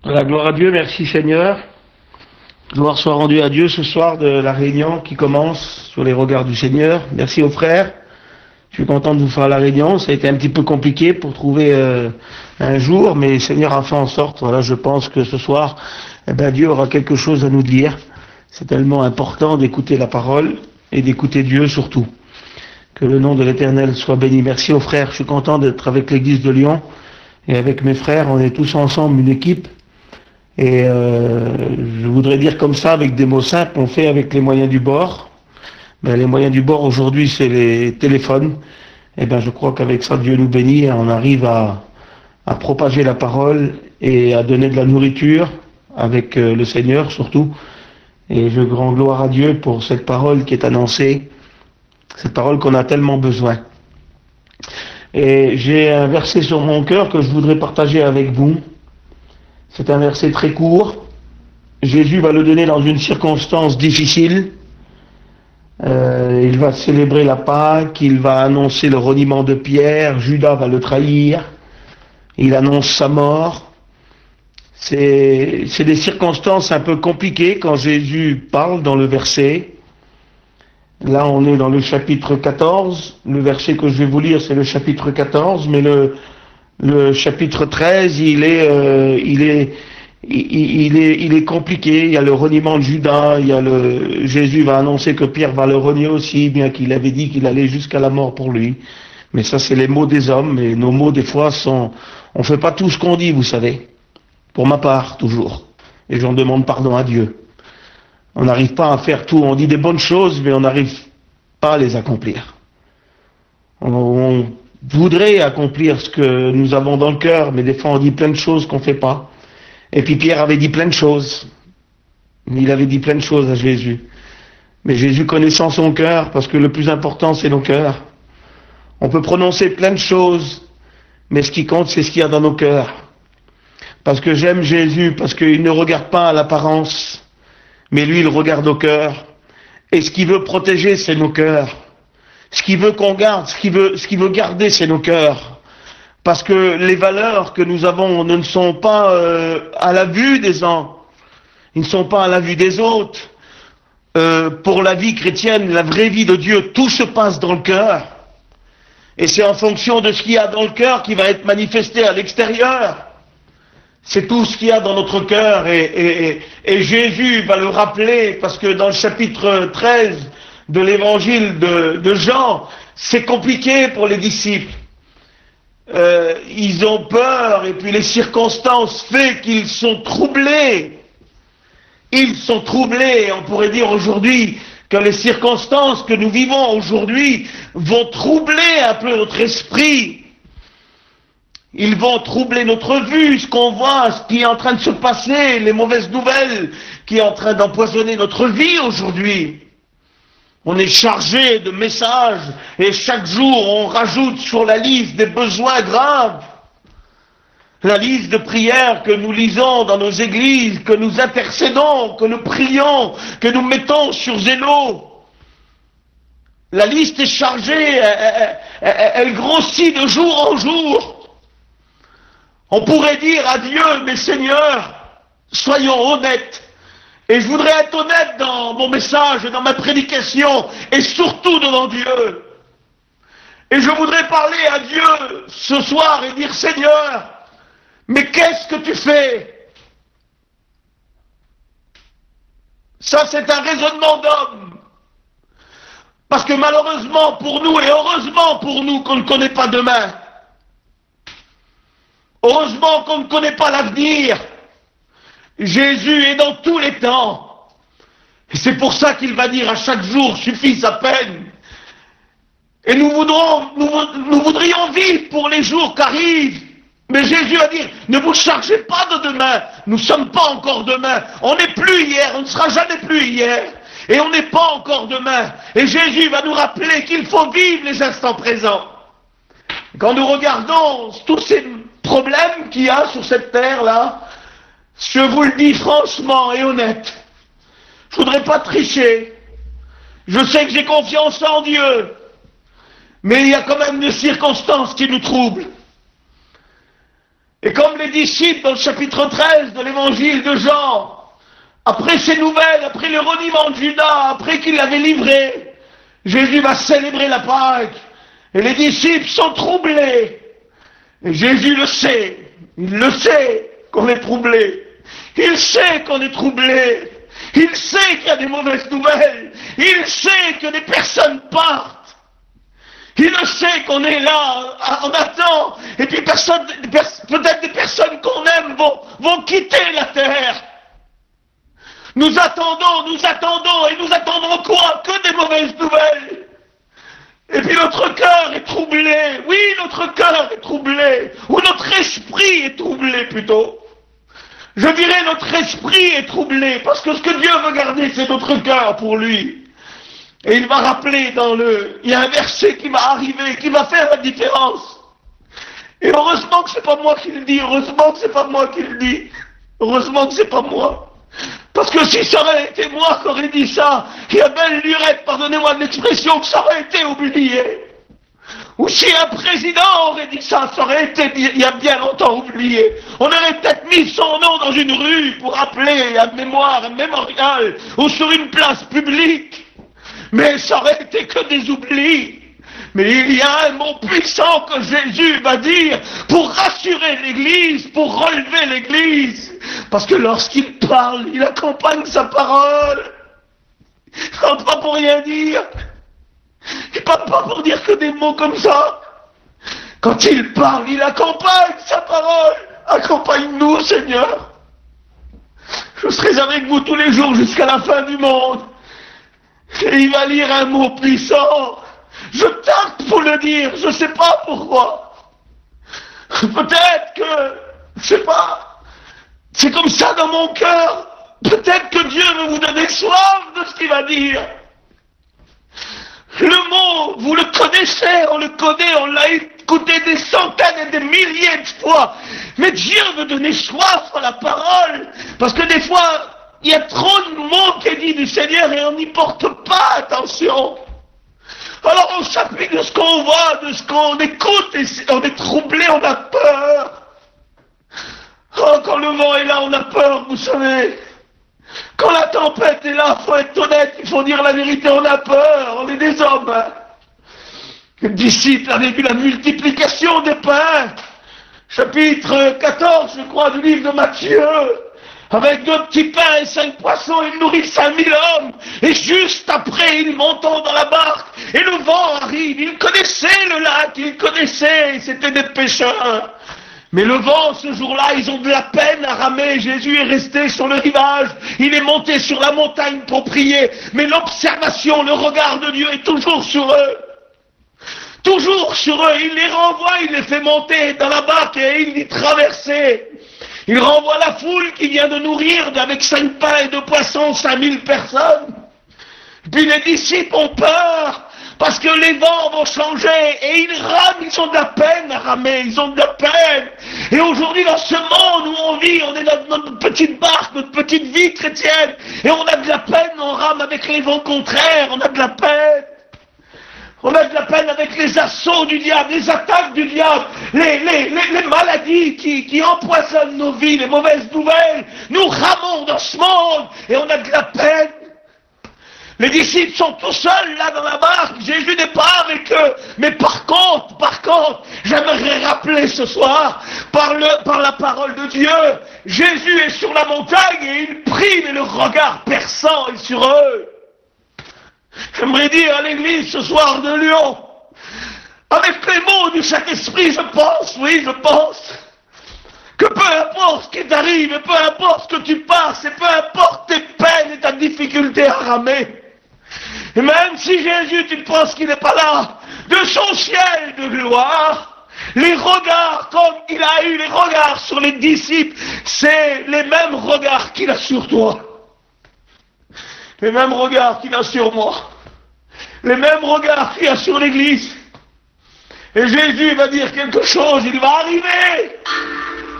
La gloire à Dieu, merci Seigneur. Gloire soit rendue à Dieu ce soir de la réunion qui commence sur les regards du Seigneur. Merci aux frères. Je suis content de vous faire la réunion. Ça a été un petit peu compliqué pour trouver un jour, mais le Seigneur a fait en sorte. Voilà, je pense que ce soir, Dieu aura quelque chose à nous dire. C'est tellement important d'écouter la parole et d'écouter Dieu surtout. Que le nom de l'Éternel soit béni. Merci aux frères. Je suis content d'être avec l'Église de Lyon et avec mes frères. On est tous ensemble une équipe. Et je voudrais dire comme ça, avec des mots simples, on fait avec les moyens du bord. Les moyens du bord aujourd'hui, c'est les téléphones. Et je crois qu'avec ça, Dieu nous bénit et on arrive à propager la parole et à donner de la nourriture avec le Seigneur surtout. Et je rends gloire à Dieu pour cette parole qui est annoncée, cette parole qu'on a tellement besoin. Et j'ai un verset sur mon cœur que je voudrais partager avec vous. C'est un verset très court. Jésus va le donner dans une circonstance difficile. Il va célébrer la Pâque, il va annoncer le reniement de Pierre, Judas va le trahir, il annonce sa mort. C'est des circonstances un peu compliquées quand Jésus parle dans le verset. Là, on est dans le chapitre 14. Le verset que je vais vous lire, c'est le chapitre 14, mais le chapitre 13, il est compliqué. Il y a le reniement de Judas, Jésus va annoncer que Pierre va le renier aussi, bien qu'il avait dit qu'il allait jusqu'à la mort pour lui. Mais ça, c'est les mots des hommes, et nos mots, des fois, on fait pas tout ce qu'on dit, vous savez. Pour ma part, toujours. Et j'en demande pardon à Dieu. On n'arrive pas à faire tout. On dit des bonnes choses, mais on n'arrive pas à les accomplir. On voudrait accomplir ce que nous avons dans le cœur, mais des fois on dit plein de choses qu'on fait pas. Et puis Pierre avait dit plein de choses. Il avait dit plein de choses à Jésus. Mais Jésus connaissant son cœur, parce que le plus important c'est nos cœurs. On peut prononcer plein de choses, mais ce qui compte c'est ce qu'il y a dans nos cœurs. Parce que j'aime Jésus, parce qu'il ne regarde pas à l'apparence, mais lui il regarde au cœur. Et ce qu'il veut protéger c'est nos cœurs. Ce qu'il veut qu'on garde, ce qu'il veut garder c'est nos cœurs. Parce que les valeurs que nous avons ne sont pas à la vue des uns, ils ne sont pas à la vue des autres. Pour la vie chrétienne, la vraie vie de Dieu, tout se passe dans le cœur. Et c'est en fonction de ce qu'il y a dans le cœur qui va être manifesté à l'extérieur. C'est tout ce qu'il y a dans notre cœur. Et Jésus va le rappeler, parce que dans le chapitre 13 de l'évangile de Jean, c'est compliqué pour les disciples. Ils ont peur, et puis les circonstances fait qu'ils sont troublés. Ils sont troublés, on pourrait dire aujourd'hui que les circonstances que nous vivons aujourd'hui vont troubler un peu notre esprit. Ils vont troubler notre vue, ce qu'on voit, ce qui est en train de se passer, les mauvaises nouvelles qui est en train d'empoisonner notre vie aujourd'hui. On est chargé de messages et chaque jour on rajoute sur la liste des besoins graves, la liste de prières que nous lisons dans nos églises, que nous intercédons, que nous prions, que nous mettons sur Zélo. La liste est chargée, elle grossit de jour en jour. On pourrait dire à Dieu, mais Seigneur, soyons honnêtes. Et je voudrais être honnête dans mon message, dans ma prédication, et surtout devant Dieu. Et je voudrais parler à Dieu ce soir et dire, Seigneur, mais qu'est-ce que tu fais? Ça, c'est un raisonnement d'homme. Parce que malheureusement pour nous, et heureusement pour nous qu'on ne connaît pas demain, heureusement qu'on ne connaît pas l'avenir, Jésus est dans tous les temps. Et c'est pour ça qu'il va dire à chaque jour suffit sa peine. Et nous voudrions vivre pour les jours qui arrivent. Mais Jésus va dire, ne vous chargez pas de demain. Nous ne sommes pas encore demain. On n'est plus hier, on ne sera jamais plus hier. Et on n'est pas encore demain. Et Jésus va nous rappeler qu'il faut vivre les instants présents. Quand nous regardons tous ces problèmes qu'il y a sur cette terre-là, je vous le dis franchement et honnête, je voudrais pas tricher. Je sais que j'ai confiance en Dieu, mais il y a quand même des circonstances qui nous troublent. Et comme les disciples dans le chapitre 13 de l'évangile de Jean, après ces nouvelles, après le reniement de Judas, après qu'il l'avait livré, Jésus va célébrer la Pâque. Et les disciples sont troublés. Et Jésus le sait. Il le sait qu'on est troublé. Il sait qu'on est troublé. Il sait qu'il y a des mauvaises nouvelles. Il sait que des personnes partent. Il le sait qu'on est là, on attend. Et puis peut-être des personnes qu'on aime vont quitter la terre. Nous attendons, et nous attendrons quoi? Que des mauvaises nouvelles. Et puis notre cœur est troublé. Oui, notre cœur est troublé. Ou notre esprit est troublé plutôt. Je dirais notre esprit est troublé. Parce que ce que Dieu veut garder, c'est notre cœur pour lui. Et il va rappeler il y a un verset qui va arriver, qui va faire la différence. Et heureusement que c'est pas moi qui le dis. Heureusement que c'est pas moi qui le dis. Heureusement que c'est pas moi. Parce que si ça aurait été moi qui aurais dit ça, il y a belle lurette, pardonnez-moi de l'expression, que ça aurait été oublié. Ou si un président aurait dit ça, ça aurait été il y a bien longtemps oublié. On aurait peut-être mis son nom dans une rue pour rappeler à mémoire, un mémorial, ou sur une place publique. Mais ça aurait été que des oublis. Mais il y a un mot puissant que Jésus va dire pour rassurer l'Église, pour relever l'Église. Parce que lorsqu'il parle, il accompagne sa parole. Il ne parle pas pour rien dire. Il ne parle pas pour dire que des mots comme ça. Quand il parle, il accompagne sa parole. Accompagne-nous, Seigneur. Je serai avec vous tous les jours jusqu'à la fin du monde. Et il va lire un mot puissant. Je tâte pour le dire, je ne sais pas pourquoi. Peut-être que, je sais pas, c'est comme ça dans mon cœur. Peut-être que Dieu veut vous donner soif de ce qu'il va dire. Le mot, vous le connaissez, on le connaît, on l'a écouté des centaines et des milliers de fois. Mais Dieu veut donner soif à la parole. Parce que des fois, il y a trop de mots qui est dit du Seigneur et on n'y porte pas attention. Alors on s'appuie de ce qu'on voit, de ce qu'on écoute, et on est troublé, on a peur. Oh, quand le vent est là, on a peur, vous savez. Quand la tempête est là, faut être honnête, il faut dire la vérité, on a peur, on est des hommes. Le disciple avait vu la multiplication des pains. Chapitre 14, je crois, du livre de Matthieu. Avec 2 petits pains et 5 poissons, il nourrit 5000 hommes. Et juste après, ils montent dans la barque. Et le vent arrive. Ils connaissaient le lac, ils connaissaient. C'était des pêcheurs. Mais le vent, ce jour-là, ils ont de la peine à ramer. Jésus est resté sur le rivage. Il est monté sur la montagne pour prier. Mais l'observation, le regard de Dieu est toujours sur eux. Toujours sur eux. Il les renvoie, il les fait monter dans la barque et il les traverser. Il renvoie la foule qui vient de nourrir avec 5 pains et 2 poissons 5000 personnes. Puis les disciples ont peur parce que les vents vont changer et ils rament, ils ont de la peine à ramer, ils ont de la peine. Et aujourd'hui dans ce monde où on vit, on est dans notre petite barque, notre petite vie chrétienne et on a de la peine, on rame avec les vents contraires, on a de la peine. On a de la peine avec les assauts du diable, les attaques du diable, les maladies qui empoisonnent nos vies, les mauvaises nouvelles. Nous ramons dans ce monde et on a de la peine. Les disciples sont tout seuls là dans la barque, Jésus n'est pas avec eux. Mais par contre, j'aimerais rappeler ce soir, par la parole de Dieu, Jésus est sur la montagne et il prie, mais le regard perçant est sur eux. J'aimerais dire à l'église ce soir de Lyon, avec les mots du Saint-Esprit, je pense, que peu importe ce qui t'arrive, et peu importe ce que tu passes, et peu importe tes peines et ta difficulté à ramer, et même si Jésus, tu penses qu'il n'est pas là, de son ciel de gloire, les regards, comme il a eu les regards sur les disciples, c'est les mêmes regards qu'il a sur toi. Les mêmes regards qu'il a sur moi. Les mêmes regards qu'il a sur l'église. Et Jésus va dire quelque chose, il va arriver.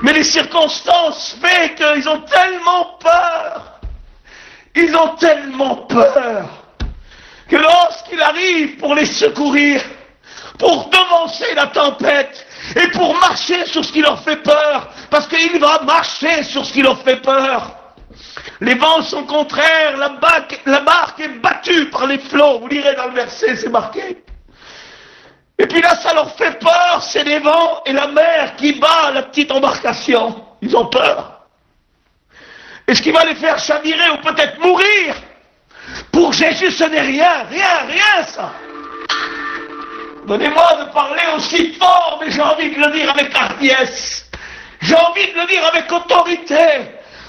Mais les circonstances fait qu'ils ont tellement peur. Ils ont tellement peur. Que lorsqu'il arrive pour les secourir, pour devancer la tempête, et pour marcher sur ce qui leur fait peur, parce qu'il va marcher sur ce qui leur fait peur. Les vents sont contraires, la barque est battue par les flots, vous lirez dans le verset, c'est marqué. Et puis là, ça leur fait peur, c'est les vents et la mer qui bat la petite embarcation. Ils ont peur. Et ce qui va les faire chavirer ou peut-être mourir, pour Jésus, ce n'est rien, rien ça. Donnez-moi de parler aussi fort, mais j'ai envie de le dire avec hardiesse. J'ai envie de le dire avec autorité.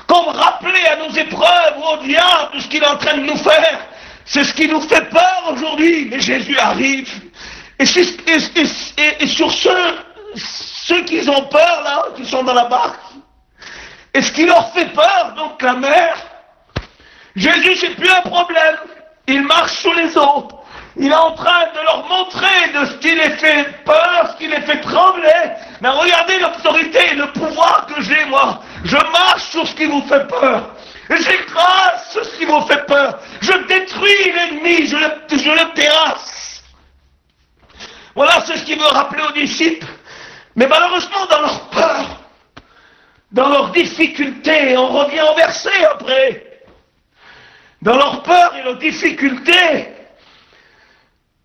Comme rappeler à nos épreuves ou au diable ce qu'il est en train de nous faire. C'est ce qui nous fait peur aujourd'hui, mais Jésus arrive. Et sur ceux qui ont peur là, qui sont dans la barque, et ce qui leur fait peur, donc la mer, Jésus c'est plus un problème. Il marche sous les eaux. Il est en train de leur montrer de ce qui les fait peur, ce qui les fait trembler. Mais regardez l'autorité et le pouvoir que j'ai, moi. Je marche sur ce qui vous fait peur. Et j'écrase ce qui vous fait peur. Je détruis l'ennemi, je le terrasse. Voilà, c'est ce qu'il veut rappeler aux disciples. Mais malheureusement, dans leur peur, dans leurs difficultés, on revient au verset après. Dans leur peur et leurs difficultés,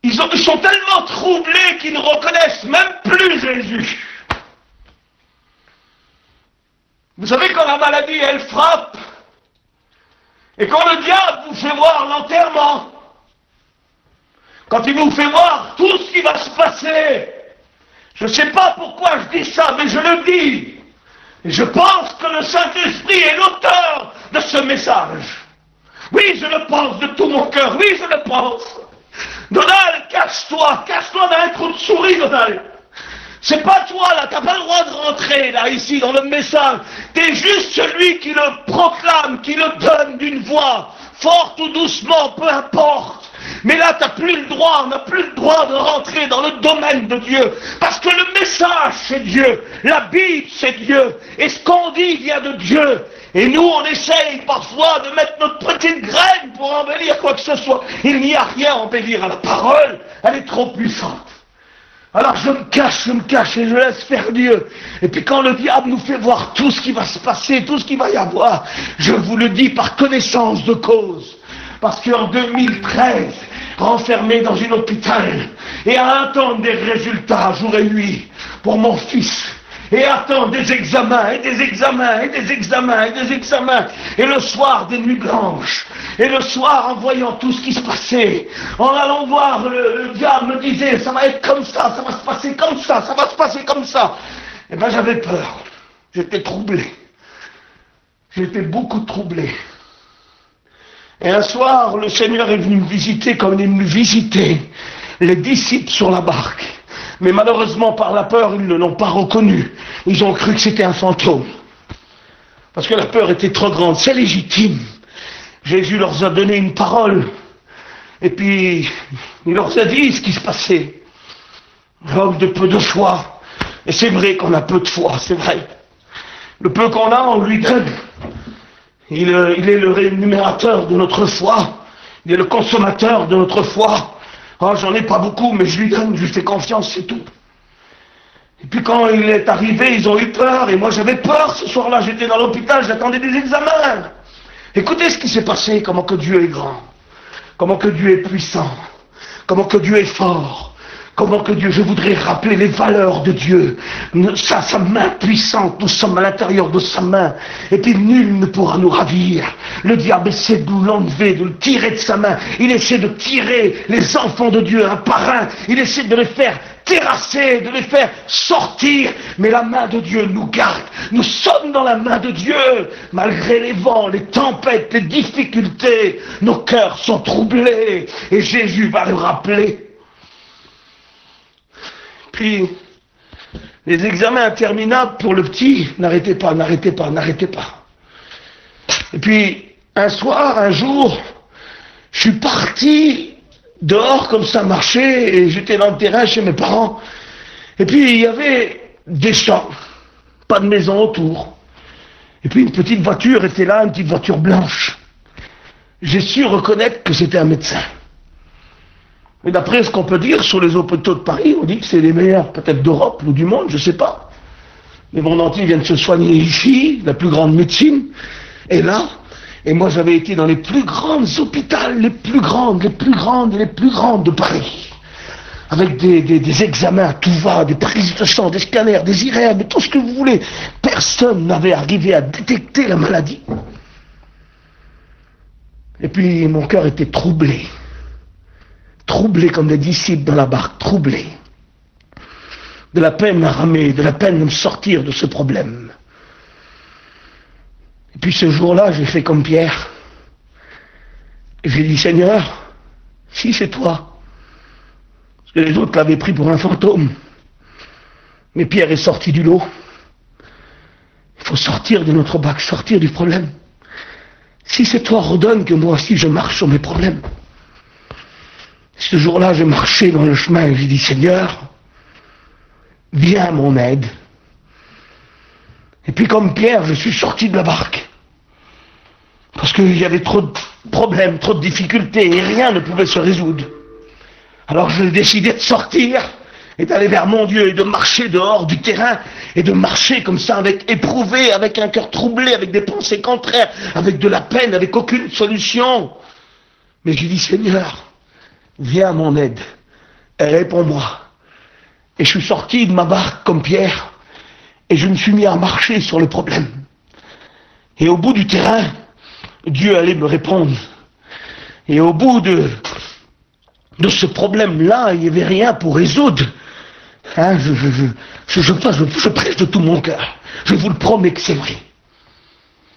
ils sont tellement troublés qu'ils ne reconnaissent même plus Jésus. Vous savez, quand la maladie, elle frappe, et quand le diable vous fait voir l'enterrement, quand il vous fait voir tout ce qui va se passer, je ne sais pas pourquoi je dis ça, mais je le dis. Et je pense que le Saint-Esprit est l'auteur de ce message. Oui, je le pense de tout mon cœur, oui, je le pense. Donald, cache-toi dans un trou de souris, Donald. C'est pas toi, là, t'as pas le droit de rentrer, là, ici, dans le message. T'es juste celui qui le proclame, qui le donne d'une voix, forte ou doucement, peu importe. Mais là, t'as plus le droit, on n'a plus le droit de rentrer dans le domaine de Dieu. Parce que le message, c'est Dieu. La Bible, c'est Dieu. Et ce qu'on dit vient de Dieu. Et nous, on essaye parfois de mettre notre petite graine pour embellir quoi que ce soit. Il n'y a rien à embellir à la parole. Elle est trop puissante. Alors je me cache et je laisse faire Dieu. Et puis quand le diable nous fait voir tout ce qui va se passer, tout ce qu'il va y avoir, je vous le dis par connaissance de cause. Parce qu'en 2013, renfermé dans un hôpital, et à attendre des résultats jour et nuit pour mon fils, et attendre des examens, et des examens, et des examens, et des examens, et le soir des nuits blanches, et le soir en voyant tout ce qui se passait, en allant voir, le diable me disait, ça va être comme ça va se passer comme ça, ça va se passer comme ça. Eh ben j'avais peur, j'étais troublé, j'étais beaucoup troublé. Et un soir, le Seigneur est venu me visiter comme il est venu visiter les disciples sur la barque. Mais malheureusement, par la peur, ils ne l'ont pas reconnu. Ils ont cru que c'était un fantôme. Parce que la peur était trop grande. C'est légitime. Jésus leur a donné une parole. Et puis, il leur a dit ce qui se passait. L'homme de peu de foi. Et c'est vrai qu'on a peu de foi, c'est vrai. Le peu qu'on a, on lui donne. Il est le rémunérateur de notre foi. Il est le consommateur de notre foi. Oh, j'en ai pas beaucoup, mais je lui donne, je lui fais confiance, c'est tout. Et puis quand il est arrivé, ils ont eu peur, et moi j'avais peur ce soir-là, j'étais dans l'hôpital, j'attendais des examens. Écoutez ce qui s'est passé, comment que Dieu est grand, comment que Dieu est puissant, comment que Dieu est fort, comment que Dieu, je voudrais rappeler les valeurs de Dieu, sa main puissante, nous sommes à l'intérieur de sa main, et puis nul ne pourra nous ravir. Le diable essaie de nous l'enlever, de le tirer de sa main, il essaie de tirer les enfants de Dieu un par un, il essaie de les faire terrasser, de les faire sortir, mais la main de Dieu nous garde, nous sommes dans la main de Dieu, malgré les vents, les tempêtes, les difficultés, nos cœurs sont troublés, et Jésus va le rappeler. Puis, les examens interminables pour le petit, n'arrêtez pas. Et puis, un soir, un jour, je suis parti dehors comme ça marcher, et j'étais dans le terrain chez mes parents. Et puis, il y avait des champs, pas de maison autour. Et puis, une petite voiture était là, une petite voiture blanche. J'ai su reconnaître que c'était un médecin. Mais d'après ce qu'on peut dire sur les hôpitaux de Paris, on dit que c'est les meilleurs, peut-être d'Europe ou du monde, je sais pas. Le monde entier vient de se soigner ici, la plus grande médecine est là. Et moi, j'avais été dans les plus grandes hôpitaux, les plus grandes de Paris. Avec des examens à tout va, des prises de sang, des scanners, des IRM, tout ce que vous voulez. Personne n'avait arrivé à détecter la maladie. Et puis, mon cœur était troublé. Troublé comme les disciples dans la barque, troublé. De la peine à ramer, de la peine de me sortir de ce problème. Et puis ce jour-là, j'ai fait comme Pierre. J'ai dit, Seigneur, si c'est toi. Parce que les autres l'avaient pris pour un fantôme. Mais Pierre est sorti du lot. Il faut sortir de notre barque, sortir du problème. Si c'est toi, redonne que moi aussi je marche sur mes problèmes. Ce jour-là, j'ai marché dans le chemin et j'ai dit, Seigneur, viens à mon aide. Et puis comme Pierre, je suis sorti de la barque. Parce qu'il y avait trop de problèmes, trop de difficultés, et rien ne pouvait se résoudre. Alors j'ai décidé de sortir, et d'aller vers mon Dieu, et de marcher dehors du terrain, et de marcher comme ça, avec éprouvé, avec un cœur troublé, avec des pensées contraires, avec de la peine, avec aucune solution. Mais j'ai dit, Seigneur, viens à mon aide, et réponds-moi. Et je suis sorti de ma barque comme Pierre, et je me suis mis à marcher sur le problème. Et au bout du terrain, Dieu allait me répondre. Et au bout de ce problème-là, il n'y avait rien pour résoudre. Hein, je prêche de tout mon cœur. Je vous le promets que c'est vrai.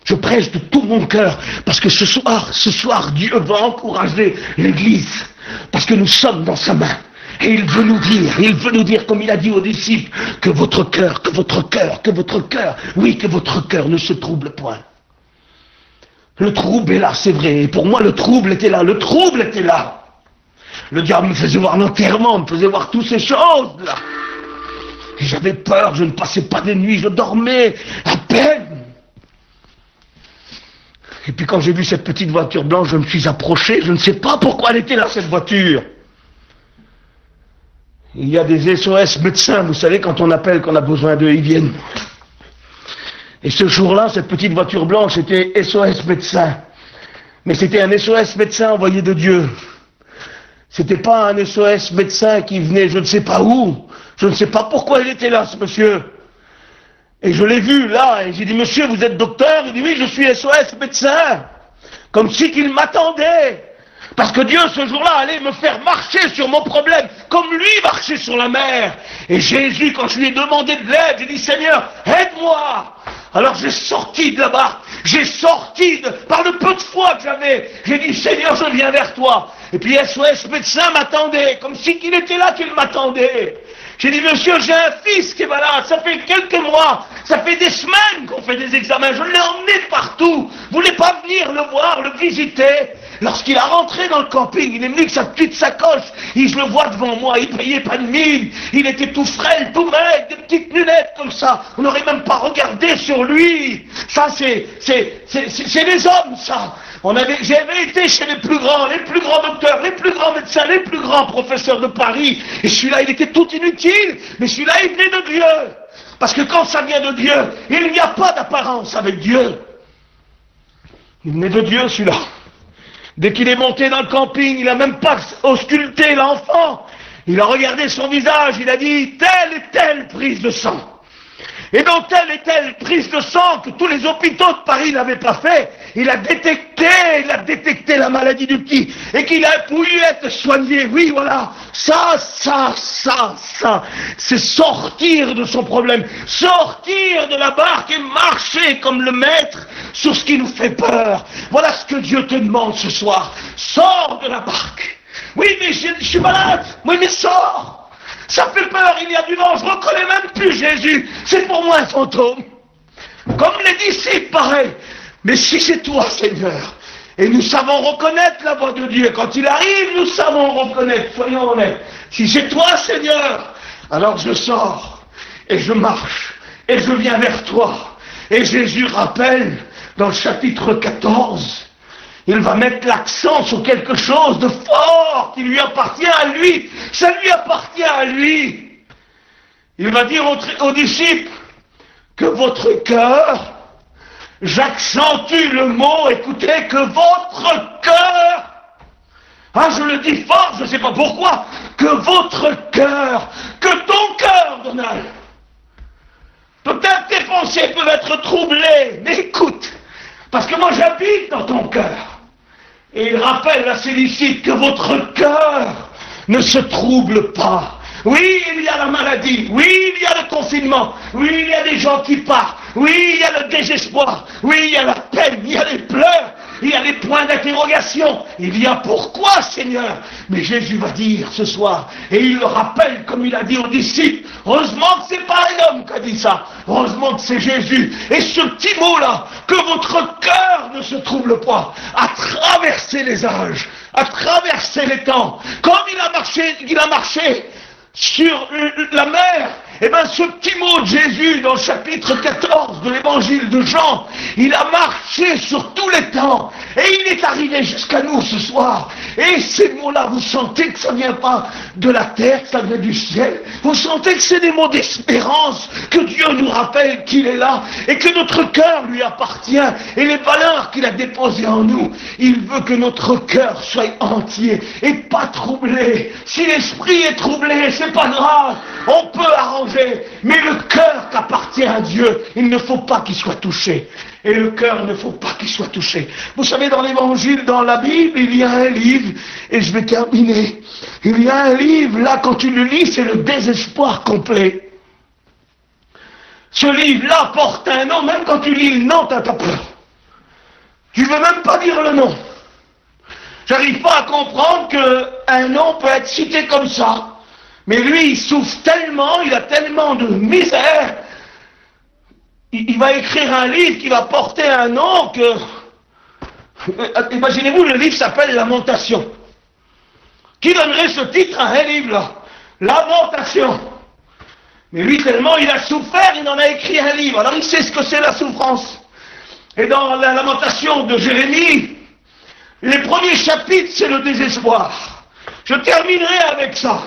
Je prêche de tout mon cœur, parce que ce soir, Dieu va encourager l'Église, parce que nous sommes dans sa main. Et il veut nous dire, comme il a dit aux disciples, que votre cœur, oui, que votre cœur ne se trouble point. Le trouble est là, c'est vrai. Et pour moi, le trouble était là. Le diable me faisait voir l'enterrement, me faisait voir toutes ces choses-là. Et j'avais peur, je ne passais pas des nuits, je dormais à peine. Et puis quand j'ai vu cette petite voiture blanche, je me suis approché, je ne sais pas pourquoi elle était là, cette voiture. Il y a des SOS médecins, vous savez, quand on appelle, qu'on a besoin d'eux, ils viennent. Et ce jour-là, cette petite voiture blanche était SOS médecin. Mais c'était un SOS médecin envoyé de Dieu. C'était pas un SOS médecin qui venait je ne sais pas où. Je ne sais pas pourquoi il était là, ce monsieur. Et je l'ai vu là, et j'ai dit, monsieur, vous êtes docteur? Il dit, oui, je suis SOS médecin. Comme si qu'il m'attendait. Parce que Dieu, ce jour-là, allait me faire marcher sur mon problème, comme lui marchait sur la mer. Et Jésus, quand je lui ai demandé de l'aide, j'ai dit, Seigneur, aide-moi. Alors j'ai sorti de la barque, par le peu de foi que j'avais, j'ai dit, Seigneur, je viens vers toi. Et puis SOS médecin m'attendait, comme si qu'il était là qu'il m'attendait. J'ai dit, monsieur, j'ai un fils qui est malade, ça fait quelques mois, ça fait des semaines qu'on fait des examens, je l'ai emmené partout, vous voulez pas venir le voir, le visiter? Lorsqu'il a rentré dans le camping, il est venu avec sa petite sacoche, et je le vois devant moi, il payait pas de mine, il était tout frêle, tout maigre, des petites lunettes comme ça, on n'aurait même pas regardé sur lui. Ça c'est les hommes, ça. J'avais été chez les plus grands docteurs, les plus grands médecins, les plus grands professeurs de Paris, et celui-là il était tout inutile, mais celui-là il venait de Dieu. Parce que quand ça vient de Dieu, il n'y a pas d'apparence avec Dieu. Il venait de Dieu celui-là. Dès qu'il est monté dans le camping, il n'a même pas ausculté l'enfant. Il a regardé son visage, il a dit, telle et telle prise de sang. Et dans telle et telle prise de sang que tous les hôpitaux de Paris n'avaient pas fait, il a détecté la maladie du petit, et qu'il a pu être soigné. Oui, voilà. Ça, c'est sortir de son problème, sortir de la barque et marcher comme le maître sur ce qui nous fait peur. Voilà ce que Dieu te demande ce soir. Sors de la barque. Oui, mais je suis malade. Oui, mais sors. Ça fait peur, il y a du vent, je reconnais même plus Jésus. C'est pour moi un fantôme. Comme les disciples, pareil. Mais si c'est toi, Seigneur, et nous savons reconnaître la voix de Dieu, quand il arrive, nous savons reconnaître, soyons honnêtes. Si c'est toi, Seigneur, alors je sors, et je marche, et je viens vers toi. Et Jésus rappelle, dans le chapitre 14, Il va mettre l'accent sur quelque chose de fort qui lui appartient à lui. Ça lui appartient à lui. Il va dire aux disciples que votre cœur, j'accentue le mot, écoutez, que votre cœur, ah je le dis fort, je ne sais pas pourquoi, que votre cœur, que ton cœur, Donald, peut-être tes pensées peuvent être troublées, mais écoute, parce que moi j'habite dans ton cœur. Et il rappelle à ses disciples que votre cœur ne se trouble pas. Oui, il y a la maladie. Oui, il y a le confinement. Oui, il y a des gens qui partent. Oui, il y a le désespoir. Oui, il y a la peine. Il y a les pleurs. Il y a des points d'interrogation. Il y a pourquoi, Seigneur. Mais Jésus va dire ce soir, et il le rappelle comme il a dit aux disciples, heureusement que c'est pas un homme qui a dit ça. Heureusement que c'est Jésus. Et ce petit mot-là, que votre cœur ne se trouble pas, a traversé les âges, a traversé les temps. Comme il a marché sur la mer, et bien ce petit mot de Jésus dans le chapitre 14 de l'évangile de Jean, il a marché sur tous les temps, et il est arrivé jusqu'à nous ce soir. Et ces mots-là, vous sentez que ça ne vient pas de la terre, que ça vient du ciel. Vous sentez que c'est des mots d'espérance, que Dieu nous rappelle qu'il est là, et que notre cœur lui appartient, et les valeurs qu'il a déposées en nous. Il veut que notre cœur soit entier, et pas troublé. Si l'esprit est troublé, c'est pas grave, on peut arranger. Mais le cœur qui appartient à Dieu, il ne faut pas qu'il soit touché. Et le cœur ne faut pas qu'il soit touché. Vous savez, dans l'évangile, dans la Bible, il y a un livre, et je vais terminer. Il y a un livre, là, quand tu le lis, c'est le désespoir complet. Ce livre-là porte un nom, même quand tu lis le nom, t'as peur. Tu veux même pas dire le nom. J'arrive pas à comprendre qu'un nom peut être cité comme ça. Mais lui, il souffre tellement, il a tellement de misère. Il va écrire un livre qui va porter un nom que... Imaginez-vous, le livre s'appelle Lamentation. Qui donnerait ce titre à un livre là? Lamentation. Mais lui, tellement il a souffert, il en a écrit un livre. Alors il sait ce que c'est la souffrance. Et dans la Lamentation de Jérémie, les premiers chapitres, c'est le désespoir. Je terminerai avec ça.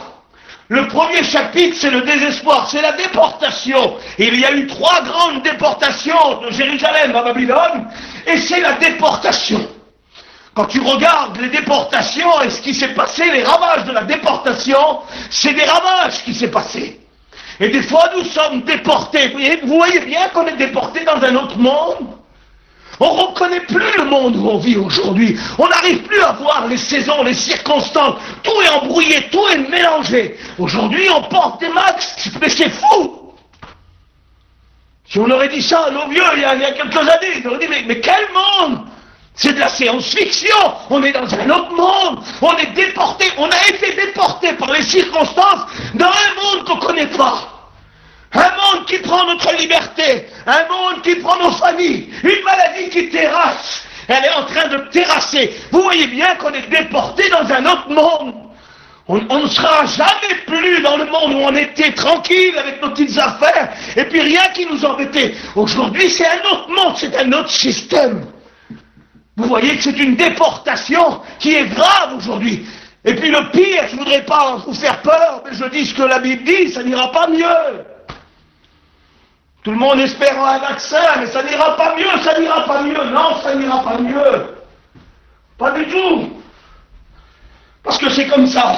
Le premier chapitre, c'est le désespoir, c'est la déportation. Il y a eu 3 grandes déportations de Jérusalem à Babylone, et c'est la déportation. Quand tu regardes les déportations et ce qui s'est passé, les ravages de la déportation, c'est des ravages qui s'est passé. Et des fois, nous sommes déportés. Vous voyez bien qu'on est déportés dans un autre monde. On ne reconnaît plus le monde où on vit aujourd'hui. On n'arrive plus à voir les saisons, les circonstances. Tout est embrouillé, tout est mélangé. Aujourd'hui, on porte des masques, mais c'est fou. Si on aurait dit ça à nos vieux il y a quelques années, ils auraient dit, mais quel monde? C'est de la science-fiction. On est dans un autre monde. On est déporté. On a été déporté par les circonstances dans un monde qu'on ne connaît pas. Un monde qui prend notre liberté, un monde qui prend nos familles, une maladie qui terrasse, elle est en train de terrasser. Vous voyez bien qu'on est déporté dans un autre monde. On ne sera jamais plus dans le monde où on était tranquille avec nos petites affaires, et puis rien qui nous embêtait. Aujourd'hui, c'est un autre monde, c'est un autre système. Vous voyez que c'est une déportation qui est grave aujourd'hui. Et puis le pire, je ne voudrais pas vous faire peur, mais je dis ce que la Bible dit, ça n'ira pas mieux. Tout le monde espère un vaccin, mais ça n'ira pas mieux, ça n'ira pas mieux. Non, ça n'ira pas mieux. Pas du tout. Parce que c'est comme ça.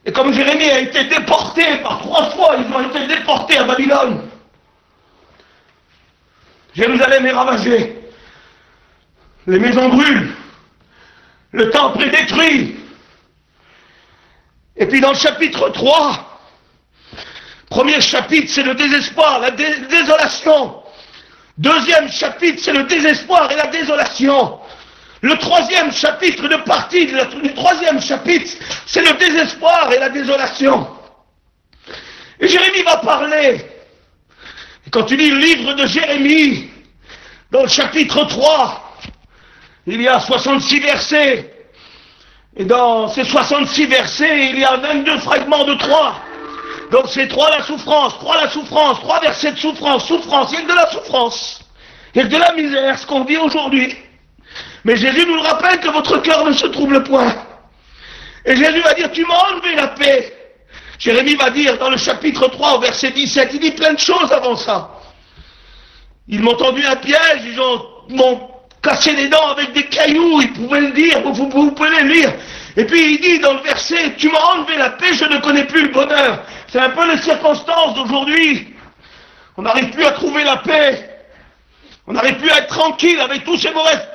Et comme Jérémie a été déporté par 3 fois, ils ont été déportés à Babylone. Jérusalem est ravagée. Les maisons brûlent. Le temple est détruit. Et puis dans le chapitre 3, premier chapitre, c'est le désespoir, la désolation. Deuxième chapitre, c'est le désespoir et la désolation. Le troisième chapitre, une partie du troisième chapitre, c'est le désespoir et la désolation. Et Jérémie va parler. Et quand tu lis le livre de Jérémie, dans le chapitre 3, il y a 66 versets. Et dans ces 66 versets, il y a 22 fragments de 3. Donc c'est 3 la souffrance, 3 versets de souffrance, il y a que de la souffrance, il y a que de la misère, ce qu'on vit aujourd'hui. Mais Jésus nous le rappelle que votre cœur ne se trouble point. Et Jésus va dire, tu m'as enlevé la paix. Jérémie va dire dans le chapitre 3 au verset 17, il dit plein de choses avant ça. Ils m'ont tendu un piège, m'ont cassé les dents avec des cailloux, ils pouvaient le dire, vous pouvez le lire. Et puis il dit dans le verset, tu m'as enlevé la paix, je ne connais plus le bonheur. C'est un peu les circonstances d'aujourd'hui. On n'arrive plus à trouver la paix. On n'arrive plus à être tranquille avec tous ces mauvaises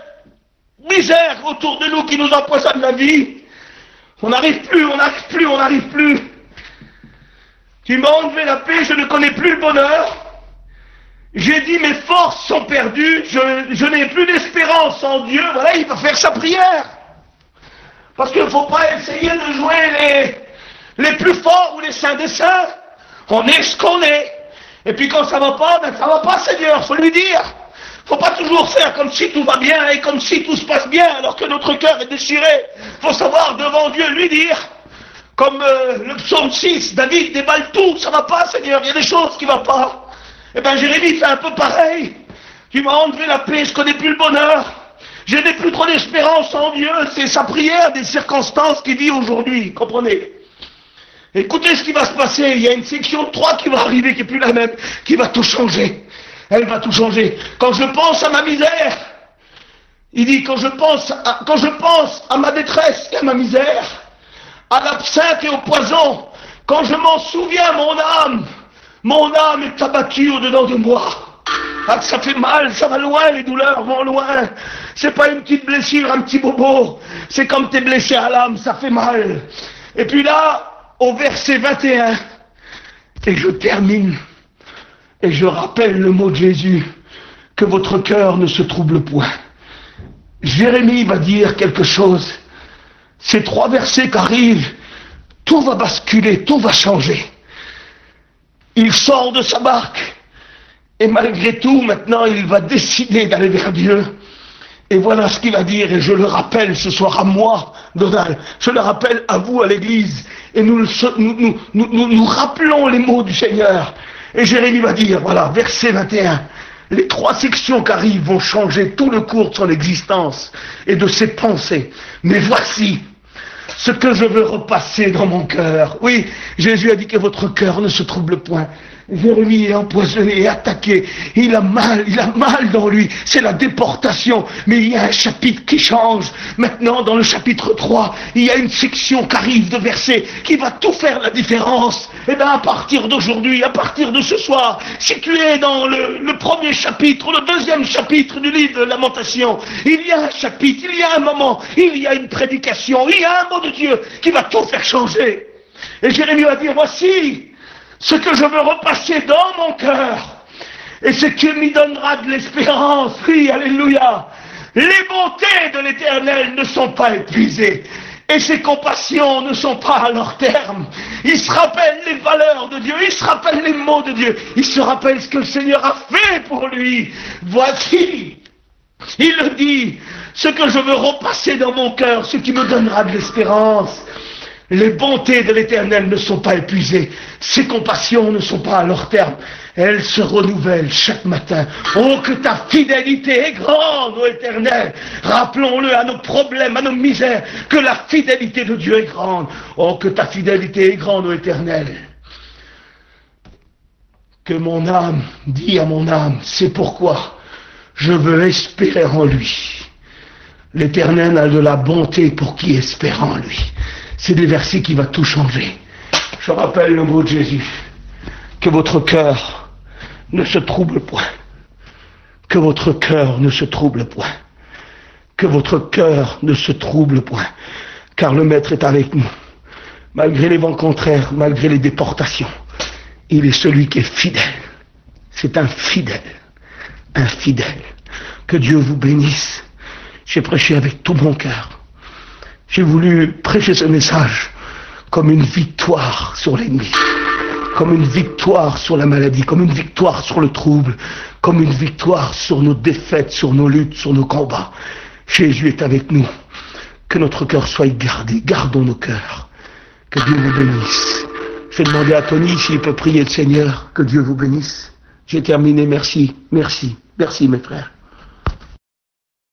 misères autour de nous qui nous empoisonnent la vie. On n'arrive plus. Tu m'as enlevé la paix, je ne connais plus le bonheur. J'ai dit mes forces sont perdues, je n'ai plus d'espérance en Dieu. Voilà, il va faire sa prière. Parce qu'il ne faut pas essayer de jouer les plus forts ou les saints des saints. On est ce qu'on est. Et puis quand ça va pas, ça va pas, Seigneur, faut lui dire. Faut pas toujours faire comme si tout va bien et comme si tout se passe bien alors que notre cœur est déchiré. Faut savoir devant Dieu lui dire, comme le psaume 6, David déballe tout, ça va pas, Seigneur, il y a des choses qui ne vont pas. Eh bien Jérémie fait un peu pareil. Tu m'as enlevé la paix, je connais plus le bonheur. Je n'ai plus trop d'espérance en Dieu. C'est sa prière des circonstances qu'il vit aujourd'hui, comprenez? Écoutez ce qui va se passer. Il y a une section 3 qui va arriver, qui n'est plus la même, qui va tout changer. Elle va tout changer. Quand je pense à ma misère, il dit, quand je pense à ma détresse et à ma misère, à l'absinthe et au poison, quand je m'en souviens, mon âme est abattue au-dedans de moi. Ah, ça fait mal, ça va loin, les douleurs vont loin. C'est pas une petite blessure, un petit bobo. C'est comme t'es blessé à l'âme, ça fait mal. Et puis là, au verset 21, et je termine, et je rappelle le mot de Jésus, que votre cœur ne se trouble point. Jérémie va dire quelque chose. Ces 3 versets qui arrivent, tout va basculer, tout va changer. Il sort de sa barque, et malgré tout, maintenant, il va décider d'aller vers Dieu. Et voilà ce qu'il va dire, et je le rappelle ce soir à moi, Donald, je le rappelle à vous, à l'église, et nous rappelons les mots du Seigneur. Et Jérémie va dire, voilà, verset 21, les 3 sections qui arrivent vont changer tout le cours de son existence et de ses pensées. Mais voici ce que je veux repasser dans mon cœur. Oui, Jésus a dit que votre cœur ne se trouble point. Jérémie est empoisonné et attaqué. Il a mal dans lui. C'est la déportation. Mais il y a un chapitre qui change. Maintenant, dans le chapitre 3, il y a une section qui arrive de versets qui va tout faire la différence. Et bien, à partir d'aujourd'hui, à partir de ce soir, si tu es dans le premier chapitre, le deuxième chapitre du livre de Lamentation, il y a un chapitre, il y a un moment, il y a une prédication, il y a un mot de Dieu qui va tout faire changer. Et Jérémie va dire, voici ce que je veux repasser dans mon cœur, et ce qui m'y donnera de l'espérance. Oui, alléluia. Les bontés de l'Éternel ne sont pas épuisées, et ses compassions ne sont pas à leur terme. Il se rappelle les valeurs de Dieu, il se rappelle les mots de Dieu, il se rappelle ce que le Seigneur a fait pour lui. Voici, il le dit, ce que je veux repasser dans mon cœur, ce qui me donnera de l'espérance. Les bontés de l'Éternel ne sont pas épuisées, ses compassions ne sont pas à leur terme, elles se renouvellent chaque matin. Oh, que ta fidélité est grande, ô Éternel. Rappelons-le à nos problèmes, à nos misères, que la fidélité de Dieu est grande. Oh, que ta fidélité est grande, ô Éternel. Que mon âme dit à mon âme, c'est pourquoi je veux espérer en lui. L'Éternel a de la bonté pour qui espère en lui. C'est des versets qui vont tout changer. Je rappelle le mot de Jésus. Que votre cœur ne se trouble point. Que votre cœur ne se trouble point. Que votre cœur ne se trouble point. Car le Maître est avec nous. Malgré les vents contraires, malgré les déportations. Il est celui qui est fidèle. C'est un fidèle. Un fidèle. Que Dieu vous bénisse. J'ai prêché avec tout mon cœur. J'ai voulu prêcher ce message comme une victoire sur l'ennemi, comme une victoire sur la maladie, comme une victoire sur le trouble, comme une victoire sur nos défaites, sur nos luttes, sur nos combats. Jésus est avec nous. Que notre cœur soit gardé. Gardons nos cœurs. Que Dieu vous bénisse. Je vais demander à Tony s'il peut prier le Seigneur. Que Dieu vous bénisse. J'ai terminé. Merci. Merci. Merci mes frères.